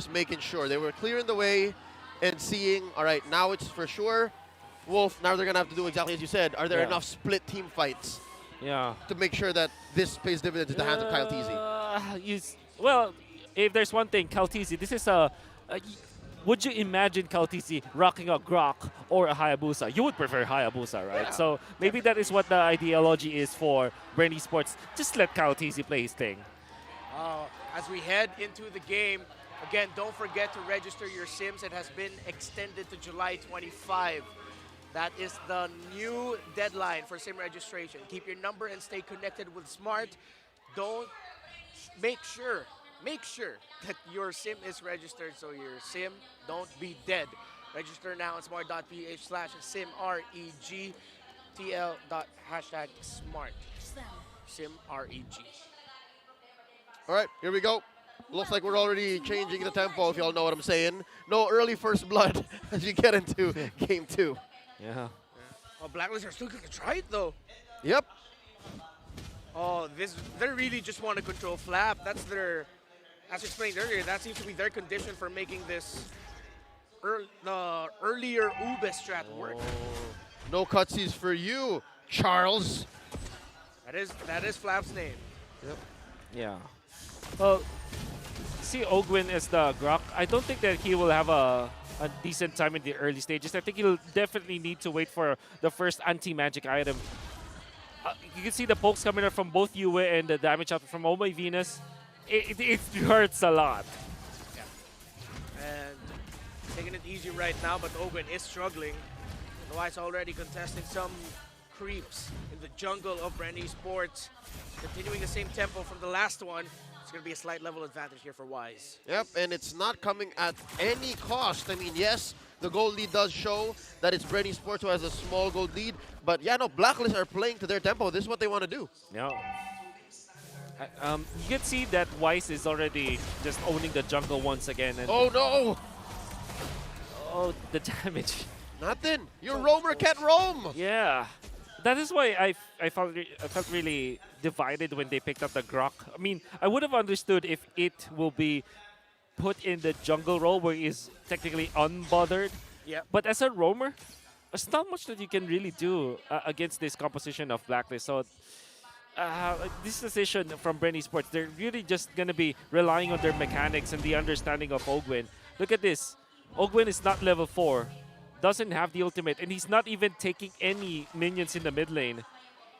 just making sure. They were clearing the way and seeing, all right, now it's for sure. Wolf, now they're going to have to do exactly as you said. Are there enough split team fights to make sure that this pays dividends in the hands of Kyle Teasy? Well, if there's one thing, Kyle Teasy, this is would you imagine Kyle Teasy rocking a Grok or a Hayabusa? You would prefer Hayabusa, right? Yeah, so maybe that is what the ideology is for BREN Esports. Just let Kyle Teasy play his thing. As we head into the game, again, don't forget to register your sims. It has been extended to July 25. That is the new deadline for sim registration. Keep your number and stay connected with Smart. Make sure that your sim is registered so your sim don't be dead. Register now on smart.ph/simreg tl.hashtag smart. SimREG. All right, here we go. Looks like we're already changing the tempo, if y'all know what I'm saying. No early first blood as you get into game 2. Yeah. Oh, Blacklist are still going to try it, though. Yep. Oh, they really just want to control Flap. That's their, as explained earlier, that seems to be their condition for making this earlier Ube strat work. No cutsies for you, Charles. That is Flap's name. Yep. Yeah. Well, see Ogwin as the Grok. I don't think that he will have a decent time in the early stages. I think he'll definitely need to wait for the first anti-magic item. You can see the pokes coming out from both Yue and the damage out from Oh My Venus. It hurts a lot. Yeah. And taking it easy right now, but Ogwin is struggling. Otherwise, already contesting some creeps in the jungle of BREN Esports. Continuing the same tempo from the last one. It's going to be a slight level advantage here for Wise. Yep, and it's not coming at any cost. I mean, yes, the gold lead does show that it's BREN Esports who has a small gold lead, but yeah, no, Blacklist are playing to their tempo. This is what they want to do. Yeah. You can see that Wise is already just owning the jungle once again. And oh no! Oh, the damage. Nothing. Your roamer can't roam. Yeah. That is why I felt really divided when they picked up the Grok. I mean, I would have understood if it will be put in the jungle role where he's technically unbothered. Yeah. But as a roamer, there's not much that you can really do against this composition of Blacklist. So this decision from BREN Esports, they're really just going to be relying on their mechanics and the understanding of Ogwin. Look at this. Ogwin is not level 4. Doesn't have the ultimate, and he's not even taking any minions in the mid lane.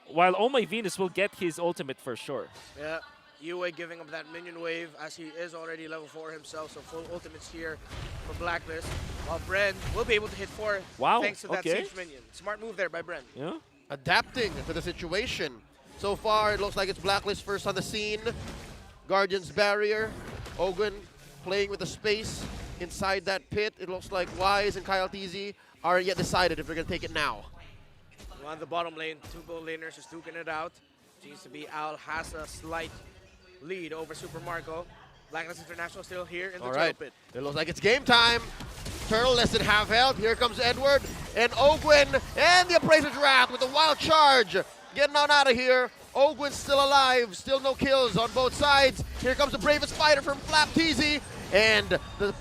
While Oh My Venus will get his ultimate for sure. Yeah, Yue giving up that minion wave as he is already level 4 himself, so full ultimates here for Blacklist. While BREN will be able to hit 4 thanks to that siege minion. Smart move there by BREN. Yeah. Adapting to the situation. So far, it looks like it's Blacklist first on the scene. Guardian's barrier. Ogwin playing with the space inside that pit. It looks like Wise and Kyle Teasy aren't yet decided if they're going to take it now. On the bottom lane, 2 gold laners just duking it out. Seems to be Al has a slight lead over Super Marco. Blacklist International still here in the turtle pit. It looks like it's game time. Turtle less than half health. Here comes Edward and Ogwin and the Appraiser's Wrath with a wild charge. Getting on out of here. Ogwin's still alive. Still no kills on both sides. Here comes the bravest fighter from Flap Teasy. And the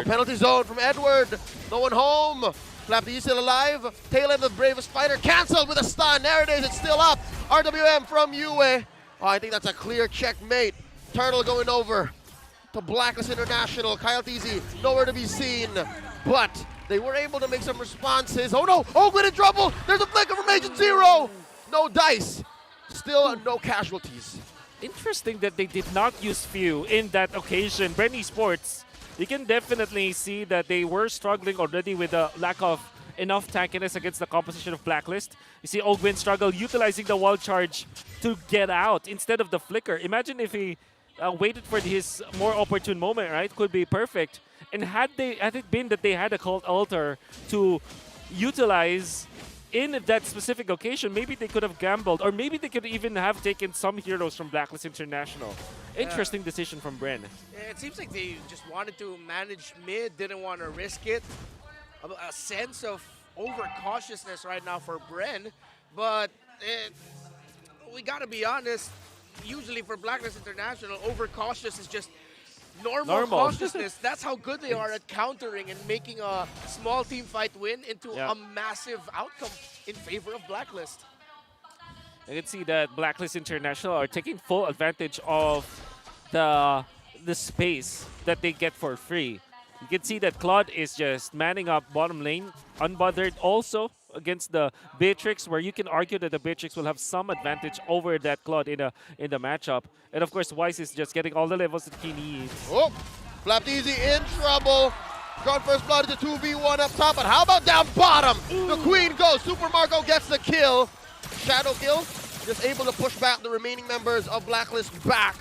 penalty zone from Edward. No one home. Flap Teasy still alive. Tail end of the bravest fighter. Cancelled with a stun. There it is. It's still up. RWM from Yue. Oh, I think that's a clear checkmate. Turtle going over to Blacklist International. Kyle Teasy nowhere to be seen. But they were able to make some responses. Oh no! Ogwin in trouble! There's a flicker from Agent Zero! No dice. Still no casualties. Interesting that they did not use few in that occasion. BREN Esports, you can definitely see that they were struggling already with the lack of enough tankiness against the composition of Blacklist. You see Ogwin struggle utilizing the wall charge to get out instead of the flicker. Imagine if he waited for his more opportune moment, right? Could be perfect. And had it been that they had a cult altar to utilize in that specific occasion, maybe they could have gambled, or maybe they could even have taken some heroes from Blacklist International. Interesting decision from BREN. It seems like they just wanted to manage mid, didn't want to risk it. A sense of overcautiousness right now for BREN, but we gotta be honest, usually for Blacklist International, overcautious is just normal consciousness. That's how good they are at countering and making a small team fight win into a massive outcome in favor of Blacklist. You can see that Blacklist International are taking full advantage of the space that they get for free. You can see that Claude is just manning up bottom lane, unbothered also against the Beatrix, where you can argue that the Beatrix will have some advantage over that Claude in the matchup. And of course, Wise is just getting all the levels that he needs. Oh, Flapteasy in trouble. Got first blood to 2v1 up top, but how about down bottom? Ooh. The Queen goes. Super Marco gets the kill. Shadow kill, just able to push back the remaining members of Blacklist back.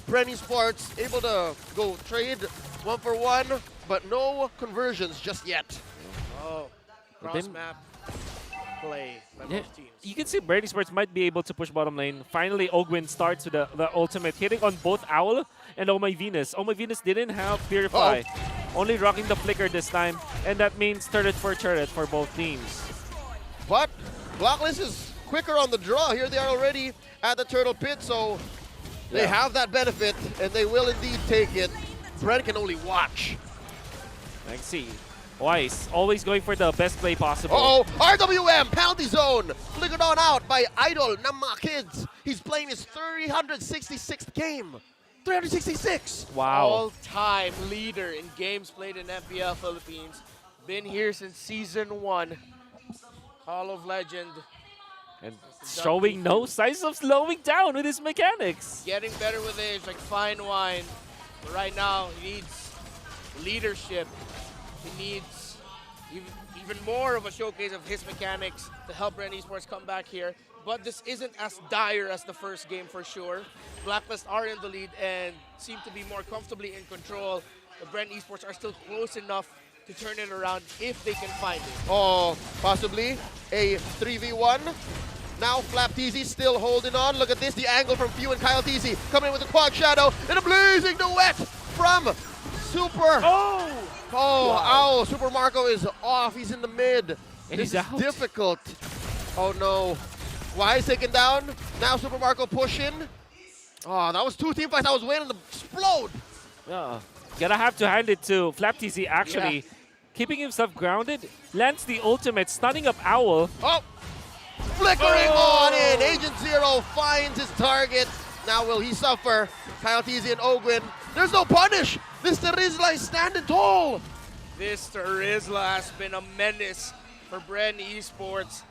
BREN Sports able to go trade 1-for-1, but no conversions just yet. Oh, cross map play by both teams. You can see BREN Sports might be able to push bottom lane. Finally, Ogwin starts with the ultimate, hitting on both Owl and Oh My Venus. Oh My Venus didn't have Purify, only rocking the flicker this time, and that means turret for both teams. But Blacklist is quicker on the draw. Here they are already at the Turtle Pit, so they have that benefit, and they will indeed take it. BREN can only watch. I see. Wise, always going for the best play possible. Uh-oh, RWM, penalty zone. Flickered on out by Idol Nama Kids. He's playing his 366th game. 366! Wow. All-time leader in games played in FPL Philippines. Been here since Season 1. Hall of Legend. And showing no signs of slowing down with his mechanics. Getting better with age, like fine wine. But right now, he needs leadership. He needs even more of a showcase of his mechanics to help BREN Esports come back here. But this isn't as dire as the first game for sure. Blacklist are in the lead and seem to be more comfortably in control. The BREN Esports are still close enough to turn it around if they can find it. Oh, possibly a 3v1. Now Flapteasy still holding on. Look at this, the angle from Few and Kyle Teasy coming in with the quad shadow and a blazing duet from Super. Ow, Super Marco is off. He's in the mid. And this he's is out. difficult. Oh no. Wise taken down. Now Super Marco pushing. Oh, that was two team fights. I was waiting to explode. Yeah. Gotta have to hand it to Flapteasy actually. Keeping himself grounded, lands the ultimate, stunning up Owl. Oh! Flickering on in. Agent Zero finds his target. Now will he suffer? Kyle Teasy and Ogwin. There's no punish. This Terizla is standing tall. This Terizla has been a menace for BREN Esports.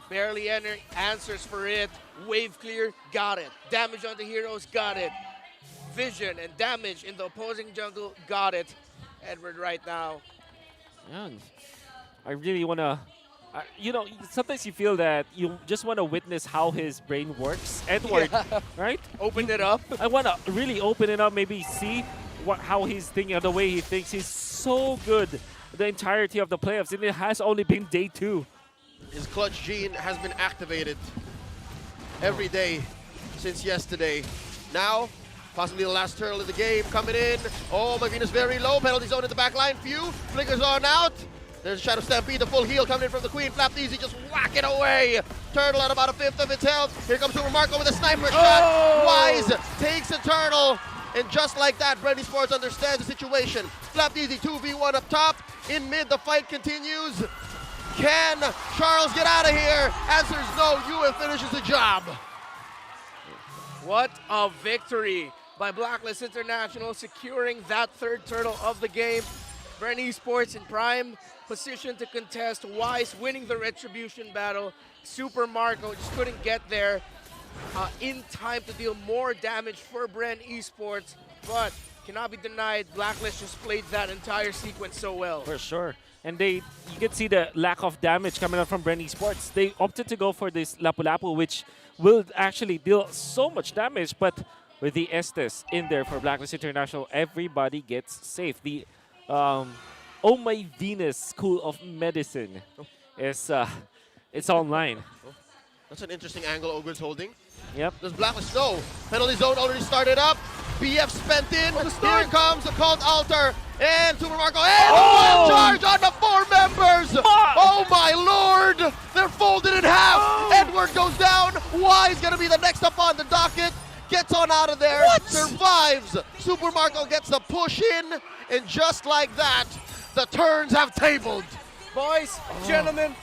Barely any answers for it. Wave clear, got it. Damage on the heroes, got it. Vision and damage in the opposing jungle, got it. Edward right now. Yeah, I really want to, you know, sometimes you feel that you just want to witness how his brain works. Edward, right? Open it up. I want to really open it up, maybe see how he's thinking, the way he thinks. He's so good the entirety of the playoffs, and it has only been day 2. His clutch gene has been activated every day since yesterday. Now, possibly the last turtle of the game coming in. Oh, my Venus very low. Penalty zone in the back line. Few flickers on out. There's a Shadow Stampede, the full heal coming in from the Queen. Flapteasy just whack it away. Turtle at about a 1/5 of its health. Here comes Super Marco with a sniper shot. Wise takes the turtle. And just like that, BREN Esports understands the situation. Flapteasy 2v1 up top. In mid, the fight continues. Can Charles get out of here? Answers no. Ewan finishes the job. What a victory by Blacklist International, securing that third turtle of the game. BREN Esports in prime position to contest. Wise winning the retribution battle. Super Marco just couldn't get there in time to deal more damage for BREN Esports, but cannot be denied, Blacklist just played that entire sequence so well. For sure. And you can see the lack of damage coming out from BREN Esports. They opted to go for this Lapu-Lapu, which will actually deal so much damage, but with the Estes in there for Blacklist International, everybody gets safe. The Oh My Venus School of Medicine is it's online. That's an interesting angle Ogre's holding. Yep. Does Blacklist know? Penalty zone already started up. BF spent in. Here comes the called altar. And Super Marco. And one charge on the 4 members. Oh my lord. They're folded in half. Edward goes down. Wise going to be the next up on the docket. Gets gets on out of there, survives. Super Marco gets the push in, and just like that, the turns have tabled. Boys, gentlemen,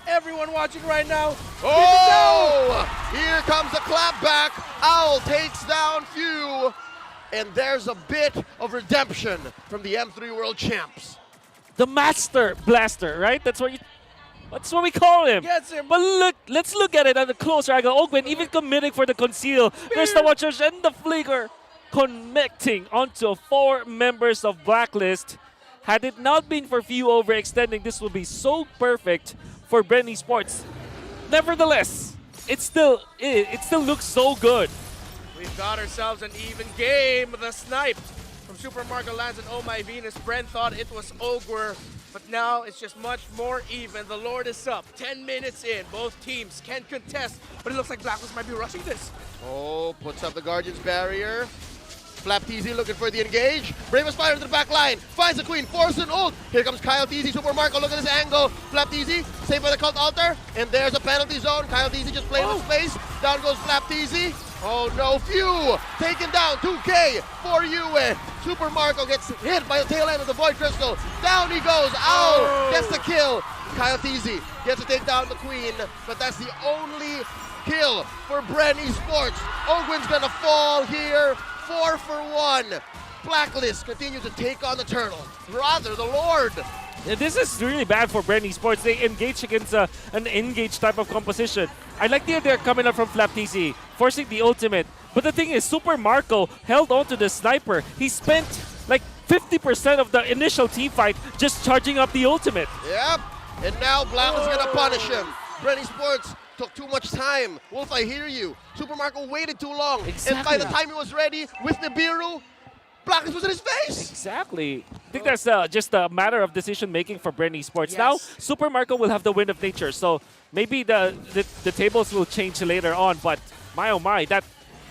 everyone watching right now. Oh! Here comes the clapback. Owl takes down Few. And there's a bit of redemption from the M3 World Champs. The Master Blaster, right? That's what we call him. Gets him. But look, let's look at it at the closer angle. Ogwen even committing for the conceal. There's the Watchers and the Flicker connecting onto 4 members of Blacklist. Had it not been for Few overextending, this would be so perfect for BREN Esports. Nevertheless, it still looks so good. We've got ourselves an even game. The snipe from Super Marco lands and Oh My Venus. Bren thought it was Ogre, but now it's just much more even. The Lord is up. 10 minutes in. Both teams can contest, but it looks like Blacklist might be rushing this. Oh, puts up the Guardian's barrier. Flap TZ looking for the engage. Bravest fire to the back line. Finds the Queen. Force an ult. Here comes Kyle TZ. Super Marco. Look at this angle. Flap TZ. Saved by the Cult Altar. And there's a penalty zone. Kyle TZ just playing with space. Down goes Flap TZ. Oh no. Few. Taken down. 2K for Yue. Super Marco gets hit by the tail end of the Void Crystal. Down he goes. Ow. Gets the kill. Kyle TZ gets to take down the Queen. But that's the only kill for BREN Esports. Ogwen's gonna fall here. 4 for 1. Blacklist continues to take on the Turtle. Rather, the Lord. Yeah, this is really bad for BREN Esports. They engage against an engage type of composition. I like the idea coming up from Flap TC, forcing the ultimate. But the thing is, Super Marco held on to the sniper. He spent like 50% of the initial team fight just charging up the ultimate. Yep. And now Blacklist is going to punish him. BREN Esports took too much time. Wolf, I hear you. Super Marco waited too long. Exactly. And by the time he was ready with Nibiru, Blacklist was in his face. Exactly. I think that's just a matter of decision making for BREN Esports. Yes. Now, Super Marco will have the wind of nature, so maybe the tables will change later on. But my oh my, that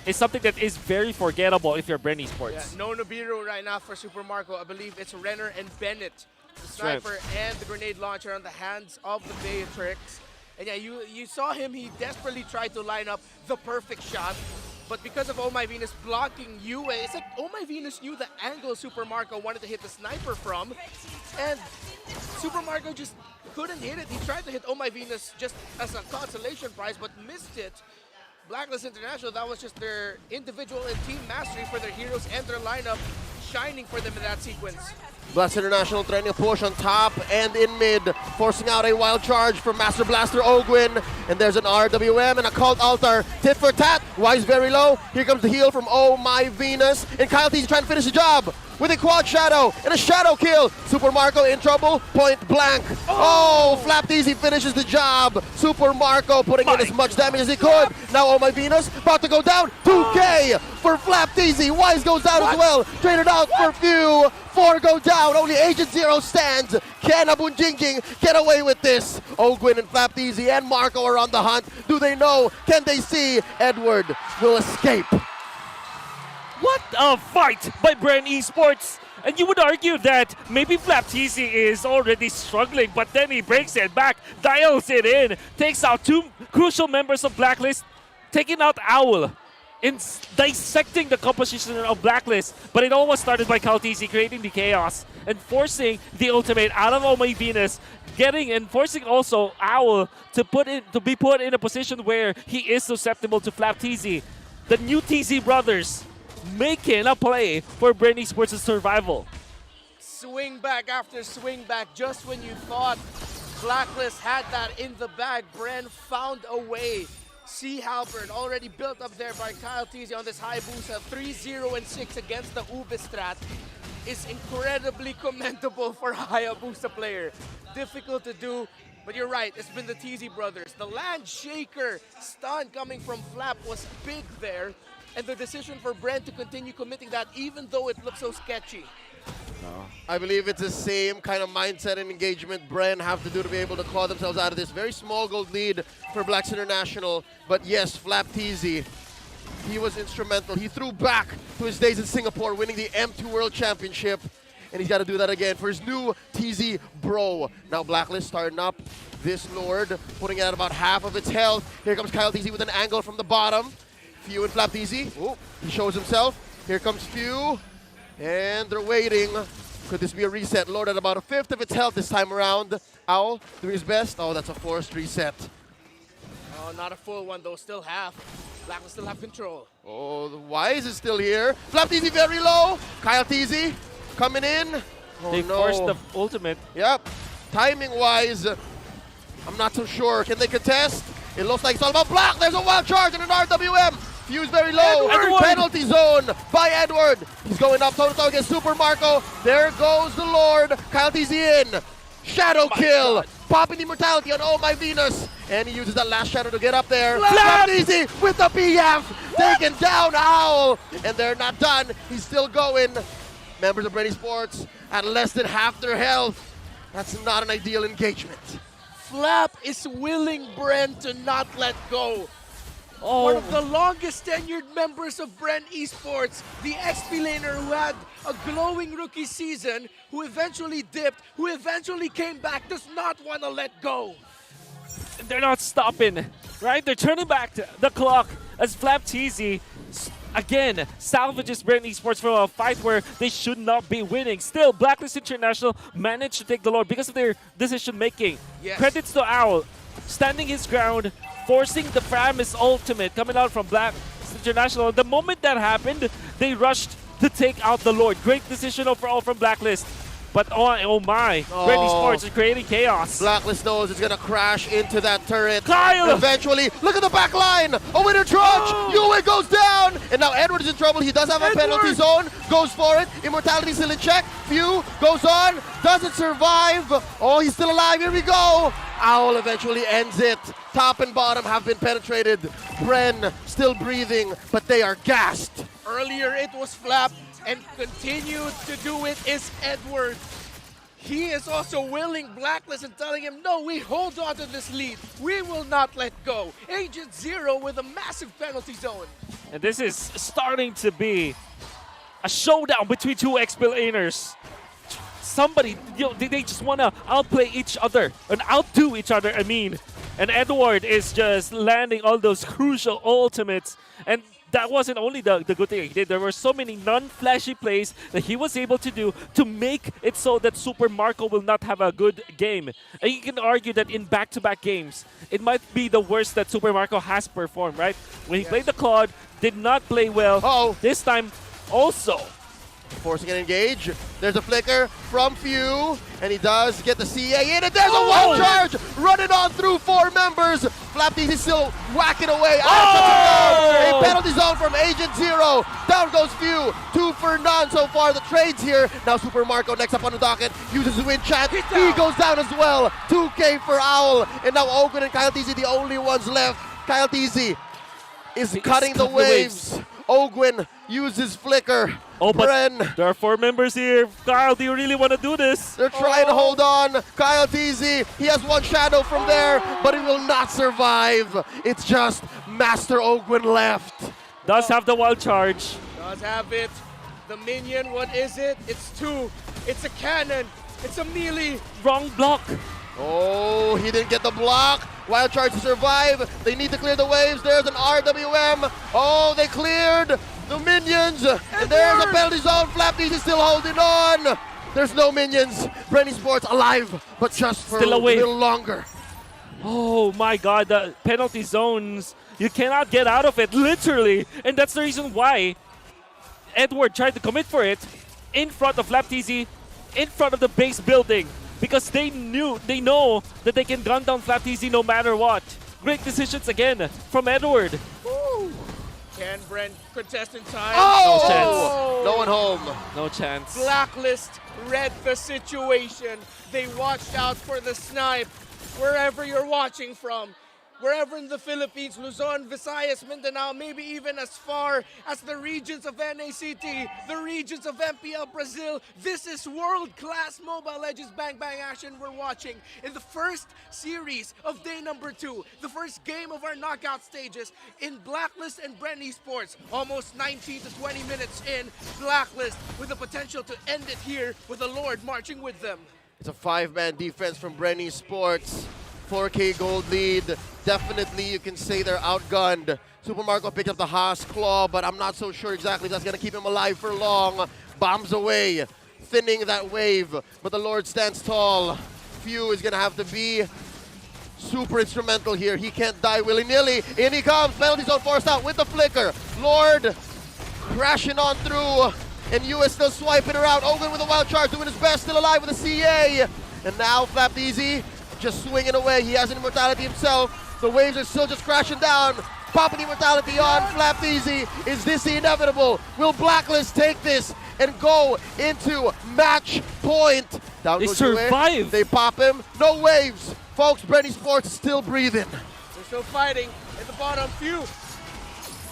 is something that is very forgettable if you're BREN Esports. Yeah, no Nibiru right now for Super Marco. I believe it's Renner and Bennett, the sniper and the grenade launcher on the hands of the Beatrix. And yeah, you saw him, he desperately tried to line up the perfect shot. But because of Oh My Venus blocking Yue, it's like Oh My Venus knew the angle Super Marco wanted to hit the sniper from. And Super Marco just couldn't hit it. He tried to hit Oh My Venus just as a consolation prize, but missed it. Blacklist International, that was just their individual and team mastery for their heroes and their lineup, shining for them in that sequence. Blast International trying to push on top and in mid, forcing out a wild charge from Master Blaster Ogwin. And there's an RWM and a Cult Altar. Tit for tat. Wise very low. Here comes the heal from Oh My Venus. And Kyle T trying to finish the job with a quad shadow and a shadow kill. Super Marco in trouble, point blank. Oh, Flap Easy finishes the job. Super Marco putting in as much damage as he could. Now Oh My Venus about to go down. 2K for Flap Easy. Wise goes down as well. Traded out for Few. 4 go down. Only Agent Zero stands. Can Abunjingking get away with this? Ogwin and Flap Easy and Marco are on the hunt. Do they know? Can they see? Edward will escape. What a fight by BREN Esports! And you would argue that maybe Flaptisi is already struggling, but then he breaks it back, dials it in, takes out 2 crucial members of Blacklist, taking out Owl, in dissecting the composition of Blacklist. But it almost started by Kaltisi creating the chaos and forcing the ultimate out of Oh My Venus, getting and forcing also Owl to be put in a position where he is susceptible to Flaptisi. The new TZ brothers making a play for BREN Esports' survival. Swing back after swing back. Just when you thought Blacklist had that in the bag, BREN found a way. Sea Halberd already built up there by Kyle Teasy on this Hayabusa. 3-0-6 against the Ubistrat is incredibly commendable for a Hayabusa player. Difficult to do, but you're right, it's been the Teasy brothers. The Land Shaker stun coming from Flap was big there. And the decision for BREN to continue committing that even though it looks so sketchy. I believe it's the same kind of mindset and engagement BREN have to do to be able to claw themselves out of this. Very small gold lead for Blacks International. But yes, Flap TZ, he was instrumental. He threw back to his days in Singapore, winning the M2 World Championship. And he's got to do that again for his new TZ bro. Now Blacklist starting up this Lord, putting it at about half of its health. Here comes Kyle TZ with an angle from the bottom. Few and Flap Easy. Oh, he shows himself. Here comes Few. And they're waiting. Could this be a reset? Lord at about a fifth of its health this time around. Owl doing his best. Oh, that's a forced reset. Oh, not a full one though, still half. Black will still have control. Oh, the Wise is still here. Flap Easy very low. Kyle Teasy coming in. Oh, They no. forced the ultimate. Yep. Timing-wise, I'm not too sure. Can they contest? It looks like it's all about Black. There's a wild charge and an RWM. Fuse very low. Edward! Penalty zone by Edward. He's going up toe-to-toe against Super Marco. There goes the Lord. Kyle TZ in. Shadow kill. God. Popping immortality on Oh My Venus. And he uses that last shadow to get up there. Flap! Easy with the BF. Taking down Owl. And they're not done. He's still going. Members of BREN Sports at less than half their health. That's not an ideal engagement. Flap is willing BREN to not let go. Oh, One of the longest tenured members of BREN Esports, the XP laner who had a glowing rookie season, who eventually dipped, who eventually came back, does not want to let go. they're not stopping, right? They're turning back the clock as Flap TZ again salvages BREN Esports from a fight where they should not be winning. Still, Blacklist International managed to take the Lord because of their decision making. Yes. Credits to Owl, standing his ground, forcing the Framis ultimate coming out from Blacklist International. The moment that happened, they rushed to take out the Lord. Great decision overall from Blacklist. But oh my, BREN Esports is creating chaos. Blacklist knows it's gonna crash into that turret. Kyle! Eventually, look at the back line. A winner trudge. Yue goes down. And now Edward is in trouble. He does have a penalty zone. Goes for it. Immortality still in check. Few goes on. Doesn't survive. Oh, he's still alive. Here we go. Owl eventually ends it. Top and bottom have been penetrated. BREN still breathing, but they are gassed. Earlier it was Flap, and continued to do it is Edward. He is also willing Blacklist and telling him, no, we hold on to this lead. We will not let go. Agent Zero with a massive penalty zone. And this is starting to be a showdown between two XP laners. Somebody, they just want to outplay each other and outdo each other, I mean. And Edward is just landing all those crucial ultimates. And that wasn't only the good thing he did. There were so many non-flashy plays that he was able to do to make it so that Super Marco will not have a good game. And you can argue that in back-to-back games, it might be the worst that Super Marco has performed, right? When he played the Claude, did not play well. Uh-oh. This time, also. Forcing an engage. There's a flicker from Few, and he does get the CA in, and there's a wild charge running on through 4 members. Flap is still whacking away. A penalty zone from Agent Zero. Down goes Few. 2 for none so far. The trades here. Now Super Marco next up on the docket uses the win chat. He goes down as well. 2K for Owl, and now Ogun and Kyle TZ the only ones left. Kyle TZ is cutting the waves. Ogwin uses flicker. Oh, but BREN, there are 4 members here. Kyle, do you really want to do this? they're trying to hold on. Kyle TZ, he has 1 shadow from there, but he will not survive. It's just Master Ogwin left. Does have the wild charge. Does have it. The minion, what is it? It's 2. It's a cannon. It's a melee. Wrong block. Oh, he didn't get the block. Wild charge to survive. They need to clear the waves. There's an RWM. Oh, they cleared the minions. And there's a penalty zone. Flap is still holding on. There's no minions. BREN Esports alive, but just for Still a away. little longer. Oh my god, the penalty zones. You cannot get out of it, literally. And that's the reason why Edward tried to commit for it in front of Flap TZ, in front of the base building. Because they know that they can gun down Flap TZ no matter what. Great decisions again from Edward. Woo. Can BREN contest in time? Oh! No chance. No one home. No chance. Blacklist read the situation. They watched out for the snipe. Wherever you're watching from, wherever in the Philippines, Luzon, Visayas, Mindanao, maybe even as far as the regions of NACT, the regions of MPL Brazil. This is world-class Mobile Legends Bang Bang action we're watching in the first series of day number 2, the first game of our knockout stages in Blacklist and BREN Esports. Almost 19 to 20 minutes in, Blacklist with the potential to end it here with the Lord marching with them. It's a 5-man defense from BREN Esports. 4K gold lead. Definitely, you can say they're outgunned. Super Marco picked up the Haas Claw, but I'm not so sure exactly if that's going to keep him alive for long. Bombs away, thinning that wave, but the Lord stands tall. Few is going to have to be super instrumental here. He can't die willy-nilly. In he comes, penalty zone forced out with the flicker. Lord crashing on through, and US still swiping her out. Ogwen with a wild charge, doing his best, still alive with a CA. And now Flap Easy just swinging away. He has an immortality himself. The waves are still just crashing down. Popping immortality on Flap Easy. Is this the inevitable? Will Blacklist take this and go into match point? Down They goes survive. Yue. They pop him. No waves. Folks, BREN Sports is still breathing. They're still fighting at the bottom. Few.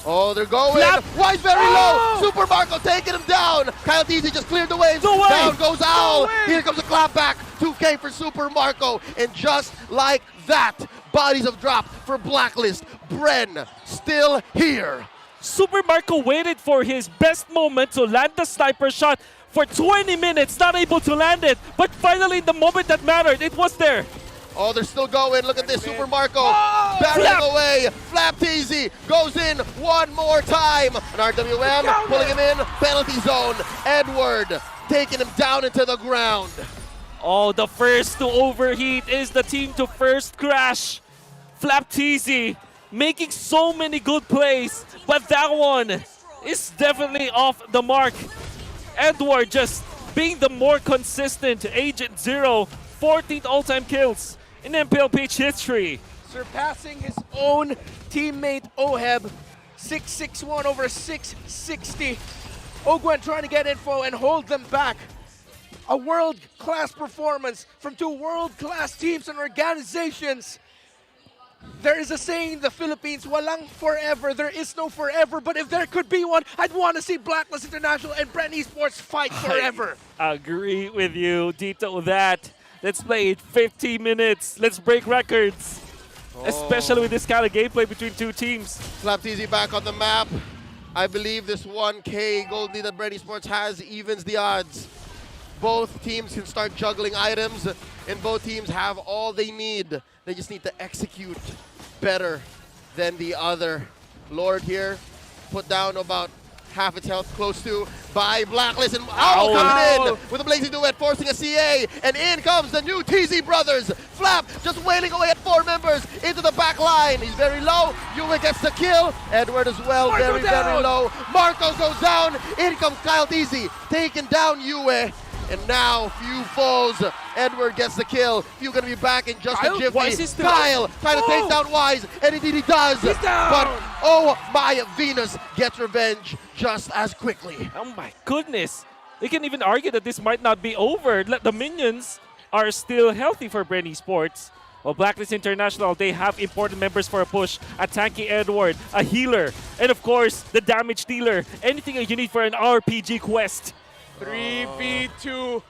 Oh, they're going. Flap. Wise very Oh! low. Super Marco taking him down. Kyle Deasy just cleared the waves. No way. Down goes Owl. way. Here comes a clap back. 2K for Super Marco. And just like that, bodies have dropped for Blacklist. BREN still here. Super Marco waited for his best moment to land the sniper shot for 20 minutes, not able to land it. But finally, the moment that mattered, it was there. Oh, they're still going. Look at this. Super Marco Oh! barreling Flap. away. Flap Teasy goes in one more time. An RWM Counter. pulling him in. Penalty zone. Edward taking him down into the ground. Oh, the first to overheat is the team to first crash. Flap Teasy making so many good plays, but that one is definitely off the mark. Edward just being the more consistent Agent Zero, 14th all-time kills in MPLPH history. Surpassing his own teammate Oheb. 661 over 660. Ogwen trying to get info and hold them back. A world-class performance from two world-class teams and organizations. There is a saying in the Philippines, walang forever, there is no forever, but if there could be one, I'd want to see Blacklist International and BREN Esports fight forever. I agree with you, Dito, that. Let's play it 50 minutes. Let's break records. Especially with this kind of gameplay between two teams. Flap Teasy back on the map. I believe this 1K gold lead that BREN Sports has evens the odds. Both teams can start juggling items, and both teams have all they need. They just need to execute better than the other. Lord here, put down about half its health, close to by Blacklist, and Owl coming in with a blazing duet, forcing a CA, and in comes the new TZ brothers. Flap just wailing away at 4 members into the back line. He's very low. Yue gets the kill. Edward as well, Marco very down. low. Marco goes down. In comes Kyle Deasy, taking down Yue. And now Few falls. Edward gets the kill. Few gonna be back in just Kyle? a jiffy. Wise is still- Kyle trying to take down Wise, and indeed he does. He's down. But oh my, Venus gets revenge just as quickly. Oh my goodness. They can even argue that this might not be over. The minions are still healthy for BREN Esports. Well, Blacklist International, they have important members for a push. A tanky Edward, a healer, and of course, the damage dealer. Anything you need for an RPG quest. 3v2.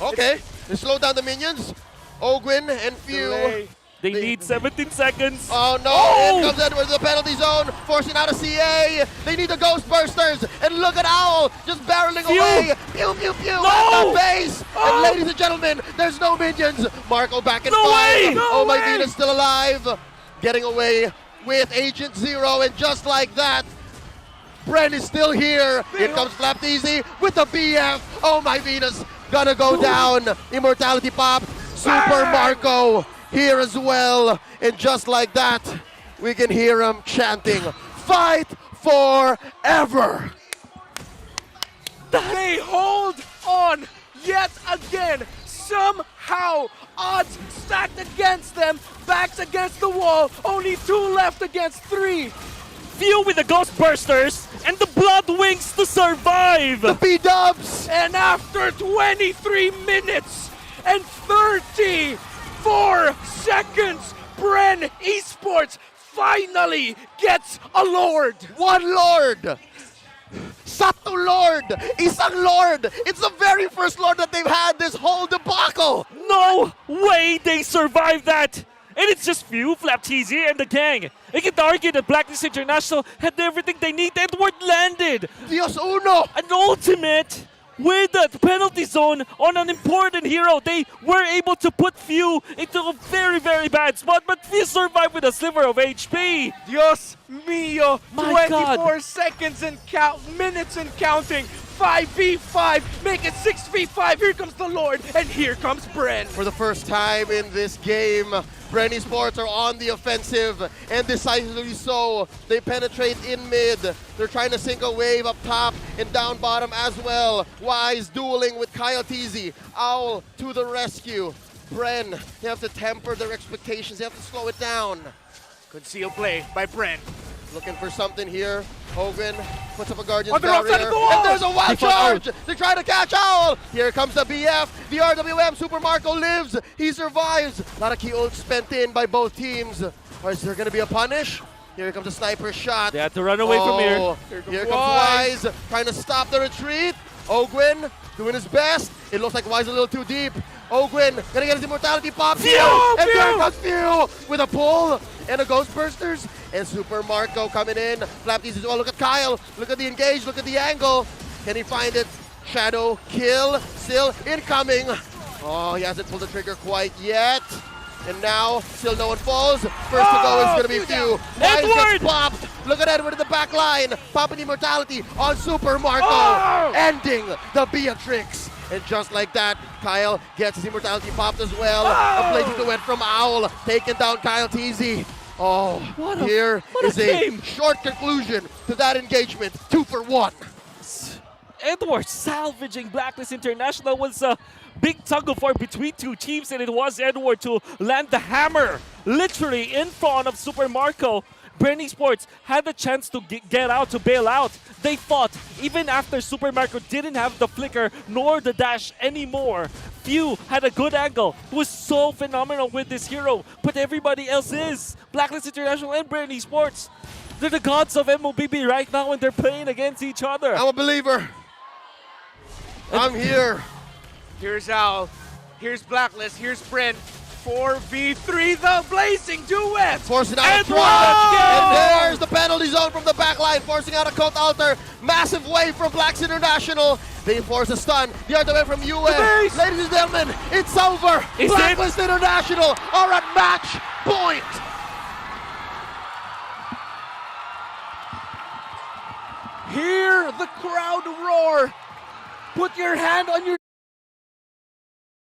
Okay, they slow down the minions. Ogwen and Few. Delay. They need 17 seconds. Oh no, Oh! in comes Edward to the penalty zone, forcing out a CA. They need the Ghost Bursters, and look at Owl just barreling Pew! away. Pew, pew, pew, No! at the base. Oh! And ladies and gentlemen, there's no minions. Marco back in No 5. way! No oh my way! Venus still alive. Getting away with Agent Zero, and just like that, BREN is still here. Here comes Flap Easy with the BF. Oh my Venus, gonna go down. Immortality pop. Super Marco here as well. And just like that, we can hear him chanting, "Fight forever." They hold on yet again. Somehow, odds stacked against them, backs against the wall, only 2 left against 3. Few with the Ghost Bursters and the Blood Wings to survive. The B-dubs. And after 23 minutes and 34 seconds, BREN Esports finally gets a Lord. One Lord. Sato Lord. Isang Lord. It's the very first Lord that they've had this whole debacle. No way they survived that. And it's just Few, Flap TZ, and the gang. They can argue that Blacklist International had everything they need. Edward landed Dios Uno. an ultimate with the penalty zone on an important hero. They were able to put Few into a very, very bad spot, but Few survived with a sliver of HP. Dios mío, My 24 God. seconds and minutes and counting. 5v5, make it 6v5. Here comes the Lord, and here comes BREN. For the first time in this game, BREN Esports are on the offensive, and decisively so. They penetrate in mid. They're trying to sink a wave up top and down bottom as well. Wise dueling with Kyle Teasy. Owl to the rescue. BREN, they have to temper their expectations. They have to slow it down. Concealed play by BREN. Looking for something here. Hogan puts up a Guardian's On the wrong barrier, side of the wall! and there's a wild He fought charge! They try to catch Owl! Here comes the BF, the RWM, Super Marco lives, he survives! A lot of key ults spent in by both teams. Or is there gonna be a punish? Here comes a sniper shot. They had to run away from here. Here comes Wise, trying to stop the retreat. Ogwin doing his best. It looks like Wise a little too deep. Ogwin gonna get his immortality pop. Phew, And phew. there comes Phew with a pull and a Ghostbusters. And Super Marco coming in. Flap these as well. Look at Kyle. Look at the engage. Look at the angle. Can he find it? Shadow kill. Still incoming. Oh, he hasn't pulled the trigger quite yet. And now, still no one falls. First to go is going to be Few. Wise Edward! gets popped. Look at Edward in the back line. Popping immortality on Super Marco. Oh! Ending the Beatrix. And just like that, Kyle gets his immortality popped as well. Oh! A blazing duet from Owl. Taking down Kyle Teasy. Oh, What a- here what a is a game. short conclusion to that engagement. 2 for 1. Edward salvaging Blacklist International was a big tug of war between two teams, and it was Edward to land the hammer literally in front of Super Marco. BREN Esports had the chance to get out, to bail out. They fought even after Super Marco didn't have the flicker nor the dash anymore. Few had a good angle. He was so phenomenal with this hero, but everybody else is. Blacklist International and BREN Esports, they're the gods of MOBB right now, and they're playing against each other. I'm a believer. I'm here. Here's Owl, here's Blacklist, here's BREN. 4v3, the blazing duet. Forcing out a Edward! drop. And there's the penalty zone from the back line. Forcing out a cult altar. Massive wave from Blacks International. They force a stun. The other way from US. base! Ladies and gentlemen, it's over. Is it? Blacklist International are at match point. Hear the crowd roar. Put your hand on your